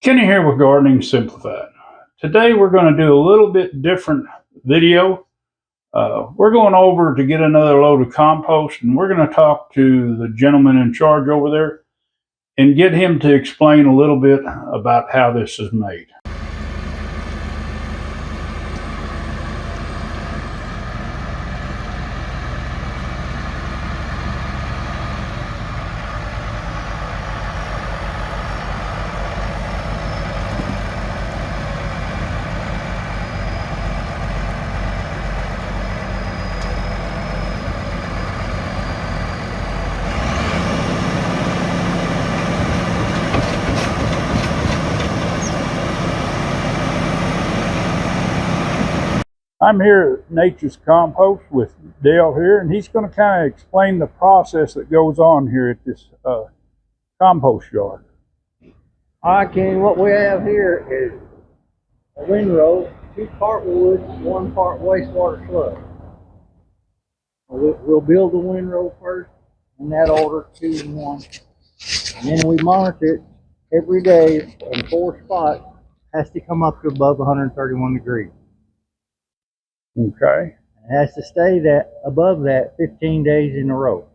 Kenny here with Gardening Simplified. Today we're going to do a little bit different video. We're going over to get another load of compost, and we're going to talk to the gentleman in charge over there and get him to explain a little bit about how this is made. I'm here at Nature's Compost with Dale here, and he's going to kind of explain the process that goes on here at this compost yard. All right, Kenny, what we have here is a windrow, 2 part wood, 1 part wastewater sludge. We'll build the windrow first in that order, 2 and 1. And then we monitor it every day in 4 spots. Has to come up to above 131 degrees. Okay. It has to stay above that 15 days in a row.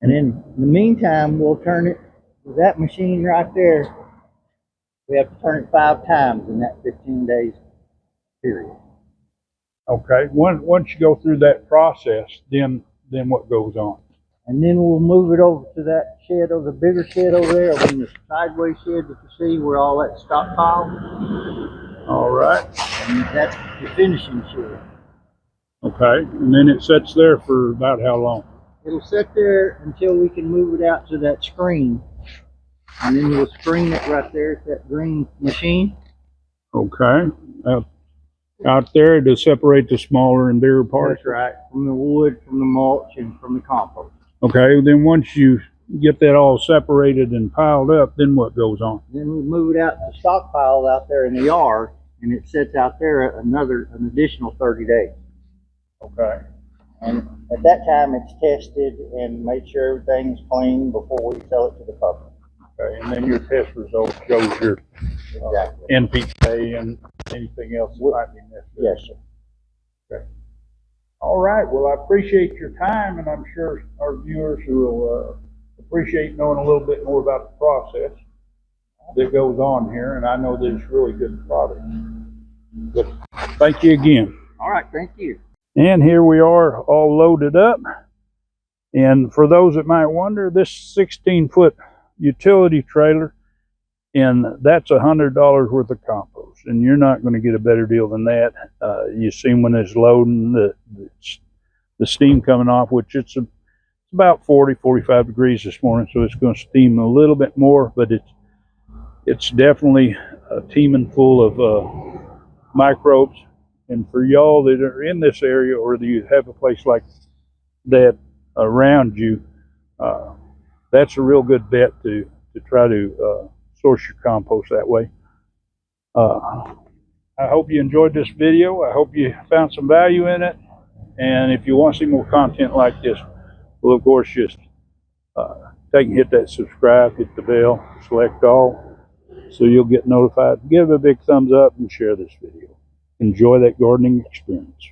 And in the meantime, we'll turn it with that machine right there. We have to turn it 5 times in that 15 days period. Okay. Once you go through that process, then what goes on? And then we'll move it over to that shed, or the bigger shed over there, in the sideways shed that you see where all that stockpile. All right. And that's the finishing shed. Okay. And then it sits there for about how long? It'll sit there until we can move it out to that screen. And then we'll screen it right there at that green machine. Okay. Out there to separate the smaller and bigger parts? That's right. From the wood, from the mulch, and from the compost. Okay. Then once you get that all separated and piled up, then what goes on? Then we move it out to stockpile out there in the yard, and it sits out there an additional 30 days. Okay. And at that time, it's tested and made sure everything's clean before we sell it to the public. Okay. And then your test results shows your Exactly. NPK and anything else that might be necessary. Yes, sir. Okay. All right. Well, I appreciate your time, and I'm sure our viewers will appreciate knowing a little bit more about the process that goes on here, and I know that it's really good product. But thank you again. All right, thank you. And here we are all loaded up. And for those that might wonder, this 16-foot utility trailer, and that's $100 worth of compost. And you're not going to get a better deal than that. You see when it's loading, the steam coming off, which it's about 45 degrees this morning, so it's going to steam a little bit more, but it's definitely teeming full of microbes. And for y'all that are in this area, or that you have a place like that around you, that's a real good bet to try to source your compost that way. I hope you enjoyed this video. I hope you found some value in it. And if you want to see more content like this, well, of course, just hit that subscribe, hit the bell, select all, so you'll get notified. Give a big thumbs up and share this video. Enjoy that gardening experience.